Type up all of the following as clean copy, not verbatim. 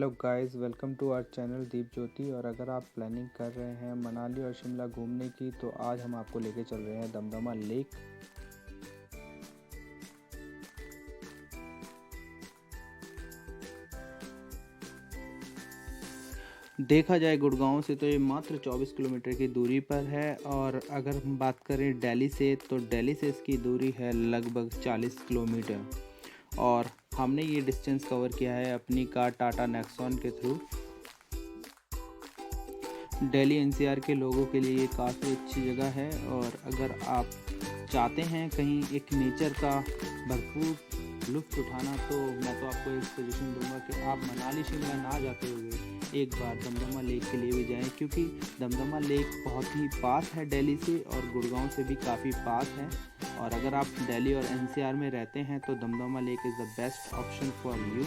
Hello guys, welcome to our channel Deep Jyoti. और अगर आप प्लानिंग कर रहे हैं मनाली और शिमला घूमने की, तो आज हम आपको लेके चल रहे हैं दमदमा लेक। देखा जाए गुड़गांव से तो ये मात्र 24 किलोमीटर की दूरी पर है। और अगर हम बात करें दिल्ली से, तो दिल्ली से इसकी दूरी है लगभग 40 किलोमीटर। और हमने ये डिस्टेंस कवर किया है अपनी कार टाटा नेक्सॉन के थ्रू। दिल्ली एनसीआर के लोगों के लिए ये काफ़ी अच्छी जगह है। और अगर आप चाहते हैं कहीं एक नेचर का भरपूर लुत्फ़ उठाना, तो मैं तो आपको एक सजेशन दूंगा कि आप मनाली शिमला ना जाते हुए एक बार दमदमा लेक के लिए भी जाएं, क्योंकि दमदमा लेक बहुत ही पास है दिल्ली से और गुड़गांव से भी काफ़ी पास है। और अगर आप दिल्ली और एनसीआर में रहते हैं तो Damdama lake is the best option for you.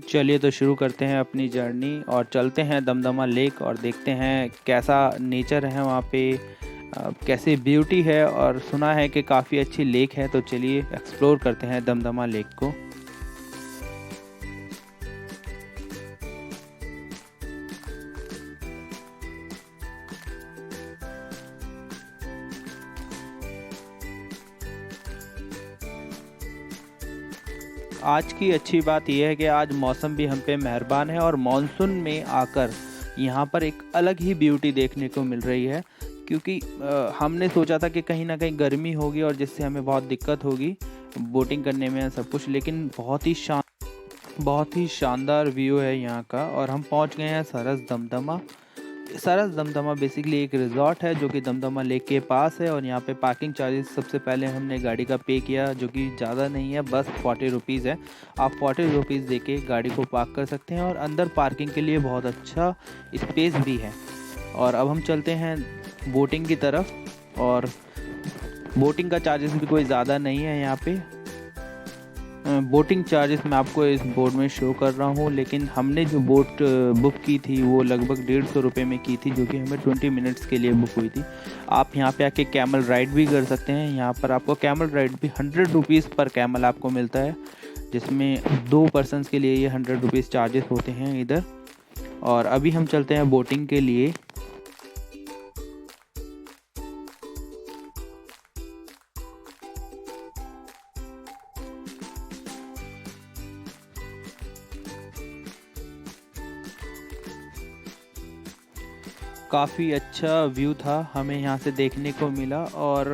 चलिए तो शुरू करते हैं अपनी जर्नी और चलते हैं दमदमा लेक और देखते हैं कैसा नेचर है वहाँ पे, कैसी ब्यूटी है। और सुना है कि काफ़ी अच्छी लेक है, तो चलिए एक्सप्लोर करते हैं दमदमा लेक को। आज की अच्छी बात यह है कि आज मौसम भी हम पे मेहरबान है और मानसून में आकर यहाँ पर एक अलग ही ब्यूटी देखने को मिल रही है। क्योंकि हमने सोचा था कि कहीं ना कहीं गर्मी होगी और जिससे हमें बहुत दिक्कत होगी बोटिंग करने में सब कुछ, लेकिन बहुत ही शानदार व्यू है यहाँ का। और हम पहुँच गए हैं सरस दमदमा। सरस दमदमा बेसिकली एक रिजॉर्ट है जो कि दमदमा लेक के पास है। और यहाँ पे पार्किंग चार्जेस सबसे पहले हमने गाड़ी का पे किया, जो कि ज़्यादा नहीं है, बस 40 रुपीज़ है। आप 40 रुपीज़ दे के गाड़ी को पार्क कर सकते हैं और अंदर पार्किंग के लिए बहुत अच्छा स्पेस भी है। और अब हम चलते हैं बोटिंग की तरफ। और बोटिंग का चार्जेस भी कोई ज़्यादा नहीं है यहाँ पे। बोटिंग चार्जेस मैं आपको इस बोर्ड में शो कर रहा हूँ, लेकिन हमने जो बोट बुक की थी वो लगभग 150 रुपये में की थी, जो कि हमें 20 मिनट्स के लिए बुक हुई थी। आप यहाँ पे आके कैमल राइड भी कर सकते हैं। यहाँ पर आपको कैमल राइड भी 100 रुपीज़ पर कैमल आपको मिलता है, जिसमें 2 पर्सनस के लिए ये 100 रुपीज़ चार्जेस होते हैं इधर। और अभी हम चलते हैं बोटिंग के लिए। काफ़ी अच्छा व्यू था हमें यहाँ से देखने को मिला। और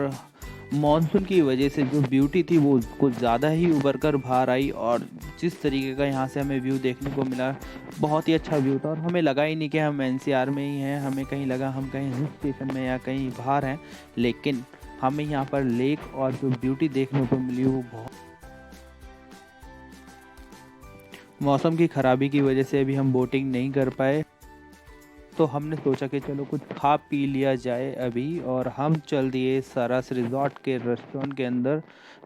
मॉनसून की वजह से जो ब्यूटी थी वो कुछ ज़्यादा ही उभर कर बाहर आई। और जिस तरीके का यहाँ से हमें व्यू देखने को मिला, बहुत ही अच्छा व्यू था। और हमें लगा ही नहीं कि हम एनसीआर में ही हैं, हमें कहीं लगा हम कहीं हिल स्टेशन में या कहीं बाहर हैं। लेकिन हमें यहाँ पर लेक और जो ब्यूटी देखने को मिली वो बहुत, मौसम की ख़राबी की वजह से अभी हम बोटिंग नहीं कर पाए, तो हमने सोचा कि चलो कुछ खा पी लिया जाए अभी। और हम चल दिए सरस रिज़ॉर्ट के रेस्टोरेंट के अंदर।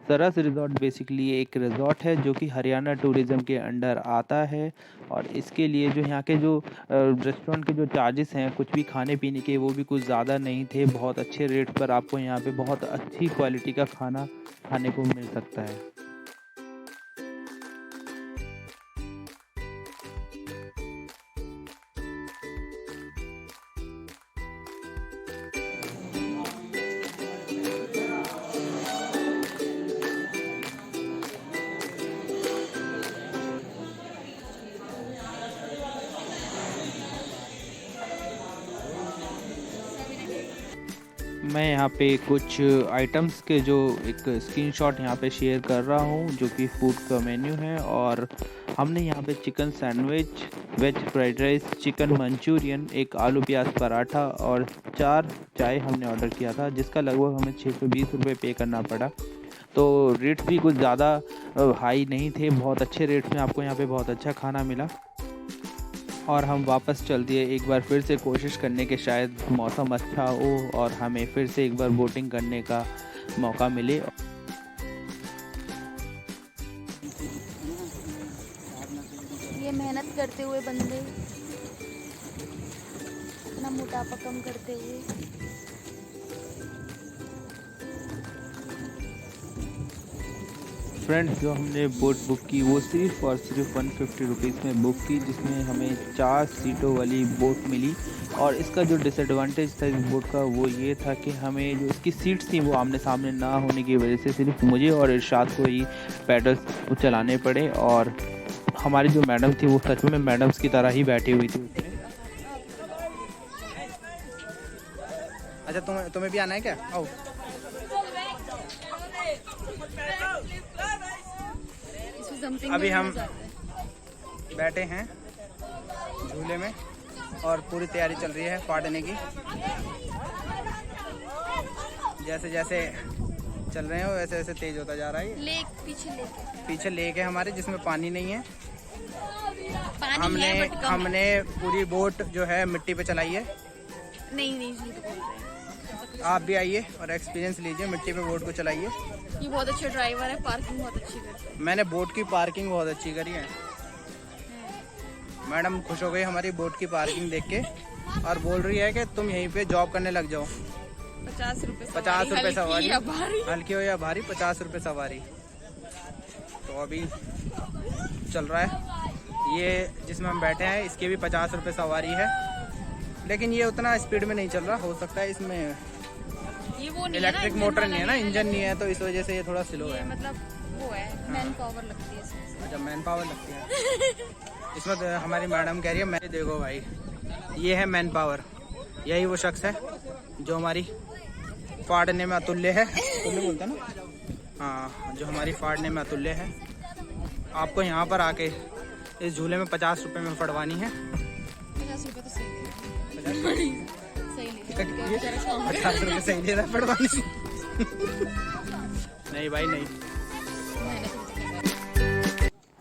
सरस रिज़ॉर्ट बेसिकली एक रिज़ॉर्ट है जो कि हरियाणा टूरिज़्म के अंडर आता है। और इसके लिए जो यहाँ के जो रेस्टोरेंट के जो चार्जेस हैं कुछ भी खाने पीने के, वो भी कुछ ज़्यादा नहीं थे। बहुत अच्छे रेट पर आपको यहाँ पे बहुत अच्छी क्वालिटी का खाना खाने को मिल सकता है। मैं यहाँ पे कुछ आइटम्स के जो एक स्क्रीनशॉट यहाँ पे शेयर कर रहा हूँ, जो कि फूड का मेन्यू है। और हमने यहाँ पे chicken sandwich, veg fried rice, chicken manchurian, एक आलू प्याज पराठा और 4 चाय हमने ऑर्डर किया था, जिसका लगभग हमें 620 रुपये पे करना पड़ा। तो रेट्स भी कुछ ज़्यादा हाई नहीं थे, बहुत अच्छे रेट्स में आपको यहाँ पे बहुत अच्छा खाना मिला। और हम वापस चल दिए एक बार फिर से कोशिश करने के, शायद मौसम अच्छा हो और हमें फिर से एक बार बोटिंग करने का मौका मिले। ये मेहनत करते हुए बंदे, अपना मोटापा कम करते हुए। फ्रेंड्स, जो हमने बोट बुक की वो सिर्फ और सिर्फ 150 रुपीज़ में बुक की, जिसमें हमें 4 सीटों वाली बोट मिली। और इसका जो डिसएडवांटेज था इस बोट का वो ये था कि हमें जो इसकी सीट्स थी वो आमने सामने ना होने की वजह से सिर्फ मुझे और इरशाद को ही पैडल्स चलाने पड़े। और हमारी जो मैडम थी वो सच में मैडम्स की तरह ही बैठी हुई थी उसमें। अच्छा, तुम्हें भी आना है क्या? आओ। अभी हम बैठे हैं झूले में और पूरी तैयारी चल रही है फाड़ने की। जैसे जैसे चल रहे हैं वैसे वैसे तेज होता जा रहा है। लेक पीछे लेक है हमारे जिसमें पानी नहीं है। पानी है बट कम हमने पूरी बोट जो है मिट्टी पे चलाई है। नहीं झूठ बोल रहे हैं। आप भी आइए और एक्सपीरियंस लीजिए, मिट्टी पे बोट को चलाइए। ये बहुत अच्छा ड्राइवर है, पार्किंग बहुत अच्छी करता है। मैंने बोट की पार्किंग बहुत अच्छी करी है। मैडम खुश हो गई हमारी बोट की पार्किंग देख के और बोल रही है कि तुम यहीं पे जॉब करने लग जाओ। 50 रुपए सवारी, सवारी, हल्की हो या भारी, 50 रुपए सवारी। तो अभी चल रहा है ये जिसमें हम बैठे हैं, इसके भी 50 रुपए सवारी है, लेकिन ये उतना स्पीड में नहीं चल रहा। हो सकता है इसमें ये वो नहीं इलेक्ट्रिक है ना, मोटर नहीं है ना, इंजन नहीं है, तो इस वजह से ये थोड़ा स्लो है। मतलब वो है मैन पावर लगती है इसमें। अच्छा, मैन पावर लगती है इसमें। तो हमारी मैडम कह रही है, मैं देखो भाई ये है मैन पावर। यही वो शख्स है जो हमारी फाड़ने में अतुल्य है। तुल्य बोलता ना? हाँ, जो हमारी फाड़ने में अतुल्य है। आपको यहाँ पर आके इस झूले में 50 रुपए में फड़वानी है। 50 रुपए तो सही ले सही ले 50 रुपए सही ले रहा है फड़वानी। नहीं भाई नहीं।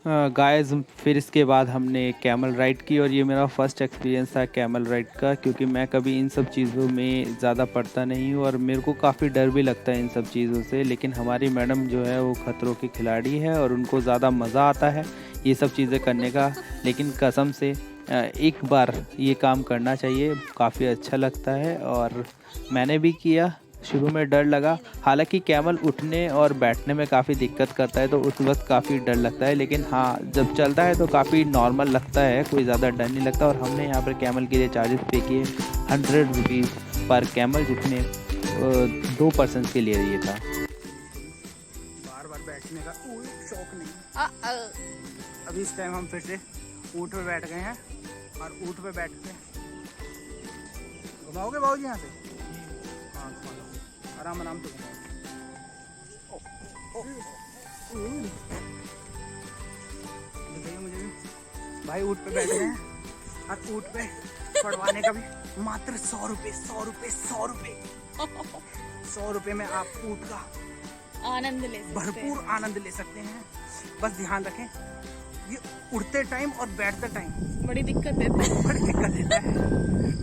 गाइस, फिर इसके बाद हमने कैमल राइड की और ये मेरा फर्स्ट एक्सपीरियंस था कैमल राइड का, क्योंकि मैं कभी इन सब चीज़ों में ज़्यादा पढ़ता नहीं हूँ और मेरे को काफ़ी डर भी लगता है इन सब चीज़ों से। लेकिन हमारी मैडम जो है वो खतरों की खिलाड़ी है और उनको ज़्यादा मज़ा आता है ये सब चीज़ें करने का। लेकिन कसम से एक बार ये काम करना चाहिए, काफ़ी अच्छा लगता है और मैंने भी किया। शुरू में डर लगा, हालांकि कैमल उठने और बैठने में काफ़ी दिक्कत करता है तो उस वक्त काफ़ी डर लगता है, लेकिन हाँ जब चलता है तो काफ़ी नॉर्मल लगता है, कोई ज़्यादा डर नहीं लगता। और हमने यहाँ पर कैमल के लिए चार्जेस पे किए 100 रुपीज़ पर कैमल, जिसमें 2 पर्सन के लिए ये था। बार बार बैठने का शौक नहीं। अभी इस टाइम हम फिर से ऊँट पे बैठ गए हैं और ऊँट पे बैठ के घुमाओगे बाबूजी यहाँ से? हाँ, घुमा लो आराम आराम से घुमाओ। दिखाइए मुझे भी। भाई ऊँट पे बैठ गए हैं और ऊँट पे पड़वाने का भी मात्र 100 रुपये 100 रुपये 100 रुपये 100 रुपये में आप ऊँट का आनंद ले सकते हैं। भरपूर आनंद ले सकते हैं। बस ध्यान रखें, ये उड़ते टाइम और बैठते टाइम बड़ी दिक्कत देता है। बड़ी दिक्कत देता है।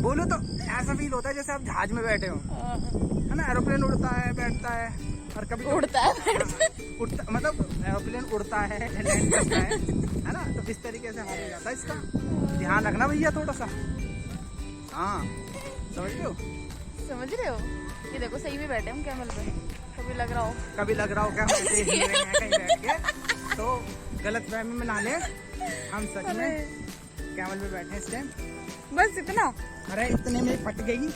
बोलो तो ऐसा फील होता है जैसे आप जहाज में बैठे हो, है ना? एरोप्लेन उड़ता है, बैठता है और कभी उड़ता है, उड़ता, मतलब एरोप्लेन उड़ता है, लैंड करता है ना? तो इस तरीके से हाल हो जाता है इसका। ध्यान रखना भैया थोड़ा सा। हाँ, समझ रहे हो? समझ रहे हो? ये देखो सही में बैठे हम कैमल पे। कभी लग रहा हो क्या हम ऐसे ही रहे हैं कहीं बैठ के, तो गलत फहमी में ना ले। हम सच में कैमल में बैठे इस टाइम। बस इतना? अरे इतने में फट गई।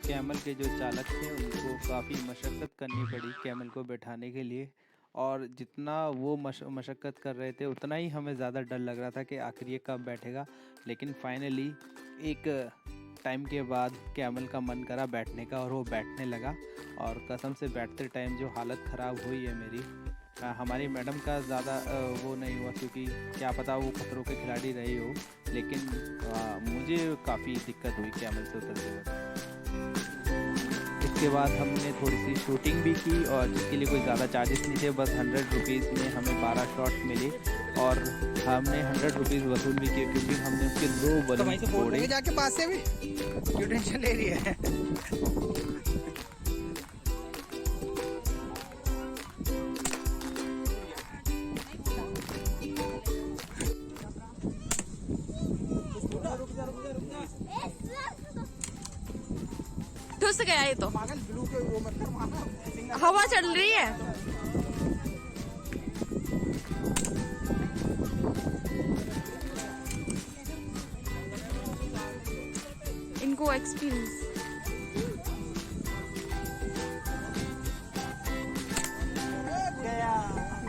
कैमल के जो चालक थे उनको काफ़ी मशक्क़त करनी पड़ी कैमल को बैठाने के लिए, और जितना वो मशक्क़त कर रहे थे उतना ही हमें ज़्यादा डर लग रहा था कि आखिर ये कब बैठेगा। लेकिन फाइनली एक टाइम के बाद कैमल का मन करा बैठने का और वो बैठने लगा। और कसम से बैठते टाइम जो हालत ख़राब हुई है मेरी, हमारी मैडम का ज़्यादा वो नहीं हुआ क्योंकि क्या पता वो खतरों के खिलाड़ी रही हो, लेकिन मुझे काफ़ी दिक्कत हुई कैमल से उतरते वक्त। इसके बाद हमने थोड़ी सी शूटिंग भी की और जिसके लिए कोई ज़्यादा चार्जेस नहीं थे, बस 100 रुपीज़ में हमें 12 शॉट्स मिले और हमने 100 रुपीज़ वसूल भी किए क्योंकि हमने उसके 2 बलून फोड़े। जाके पास से भी क्यों टेंशन ले रही है? घुस गया ये तो। हवा चल रही है। इनको एक्सपीरियंस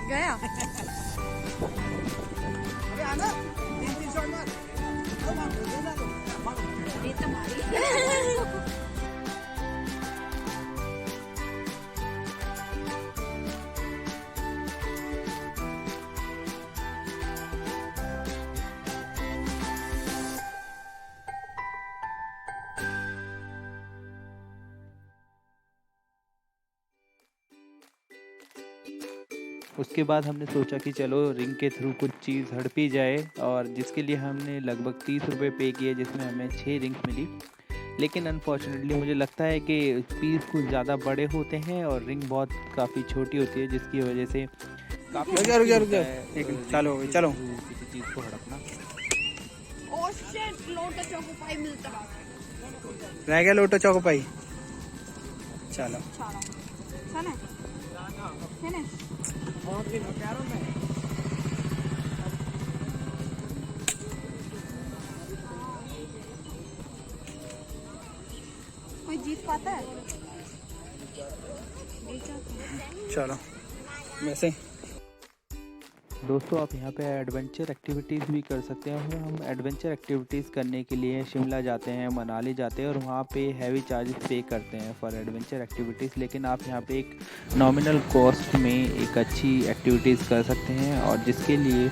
गया। अरे आना 3 शॉट मार। उसके बाद हमने सोचा कि चलो रिंग के थ्रू कुछ चीज़ हड़पी जाए और जिसके लिए हमने लगभग 30 रुपये पे किए, जिसमें हमें 6 रिंग्स मिली। लेकिन अनफॉर्चुनेटली मुझे लगता है कि पीस कुछ ज़्यादा बड़े होते हैं और रिंग बहुत काफ़ी छोटी होती है, जिसकी वजह से काफ़ी चलो चलो किसी चीज़ को हड़पना। रह गया लोटो चौकोपाई। चलो कोई जीत पाता है? चलो वैसे दोस्तों आप यहाँ पे एडवेंचर एक्टिविटीज़ भी कर सकते हैं। हम एडवेंचर एक्टिविटीज़ करने के लिए शिमला जाते हैं, मनाली जाते हैं और वहाँ पे हैवी चार्जेस पे करते हैं फॉर एडवेंचर एक्टिविटीज़। लेकिन आप यहाँ पे एक नॉमिनल कॉस्ट में एक अच्छी एक्टिविटीज़ कर सकते हैं। और जिसके लिए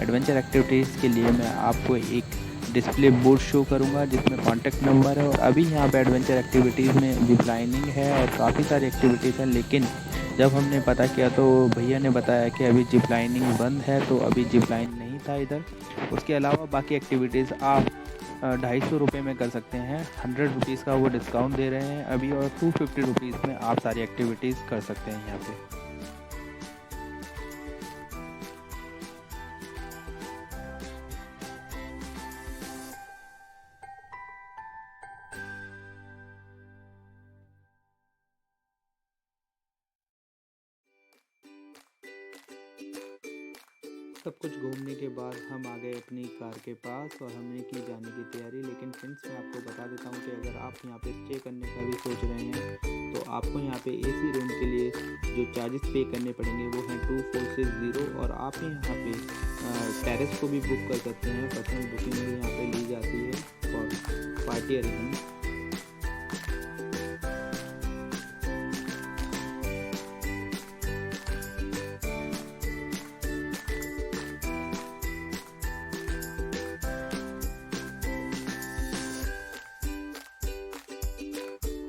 एडवेंचर एक्टिविटीज़ के लिए मैं आपको एक डिस्प्ले बोर्ड शो करूंगा जिसमें कॉन्टैक्ट नंबर है। और अभी यहाँ पे एडवेंचर एक्टिविटीज़ में जिप लाइनिंग है और काफ़ी सारी एक्टिविटीज़ हैं, लेकिन जब हमने पता किया तो भैया ने बताया कि अभी जिप लाइनिंग बंद है, तो अभी जिप लाइन नहीं था इधर। उसके अलावा बाकी एक्टिविटीज़ आप 250 रुपये में कर सकते हैं। 100 रुपीज़ का वो डिस्काउंट दे रहे हैं अभी और 250 रुपीज़ में आप सारी एक्टिविटीज़ कर सकते हैं यहाँ पे। सब कुछ घूमने के बाद हम आ गए अपनी कार के पास और हमने की जाने की तैयारी। लेकिन फ्रेंड्स मैं आपको बता देता हूँ कि अगर आप यहाँ पे स्टे करने का भी सोच रहे हैं तो आपको यहाँ पे एसी रूम के लिए जो चार्जेस पे करने पड़ेंगे वो हैं 2460। और आप यहाँ पे टेरेस को भी बुक कर सकते हैं। पर्सनल बुकिंग भी यहाँ पे ली जाती है और पार्टी अरेंजमेंट।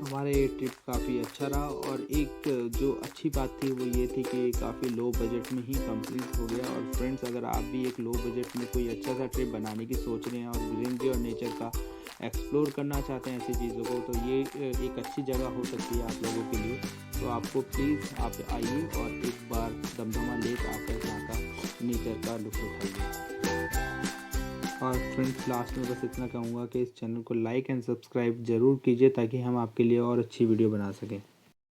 हमारा ये ट्रिप काफ़ी अच्छा रहा और एक जो अच्छी बात थी वो ये थी कि काफ़ी लो बजट में ही कंप्लीट हो गया। और फ्रेंड्स अगर आप भी एक लो बजट में कोई अच्छा सा ट्रिप बनाने की सोच रहे हैं और ग्रीनरी और नेचर का एक्सप्लोर करना चाहते हैं ऐसी चीज़ों को, तो ये एक अच्छी जगह हो सकती है आप लोगों के लिए। तो आपको प्लीज़ आप आइए और एक बार दमदमा लेक आकर यहाँ का नेचर का लुत्फ़ उठाइए। और फ्रेंड्स लास्ट में बस इतना कहूँगा कि इस चैनल को लाइक एंड सब्सक्राइब ज़रूर कीजिए ताकि हम आपके लिए और अच्छी वीडियो बना सकें।